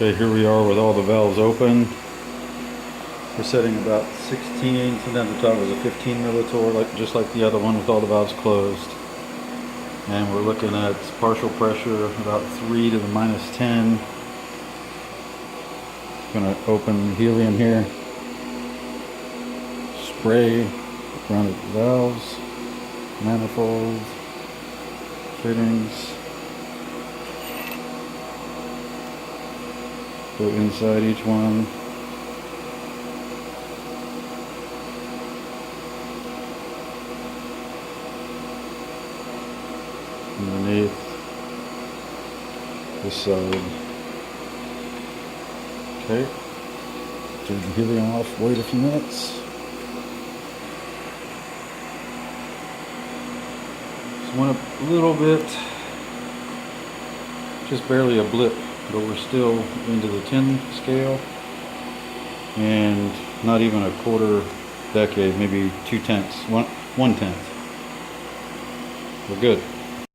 Okay, here we are with all the valves open. We're setting about 16, and then the top is a 15 millitore, just like the other one with all the valves closed. And we're looking at partial pressure about 3 to the -10. Gonna open helium here. Spray around the valves, manifolds, fittings. Go inside each one. Underneath this side. Okay. Turn the helium off, wait a few minutes. Just went up a little bit. Just barely a blip, but we're still into the 10 scale. And not even a quarter decade, maybe 2/10, 1/10. We're good.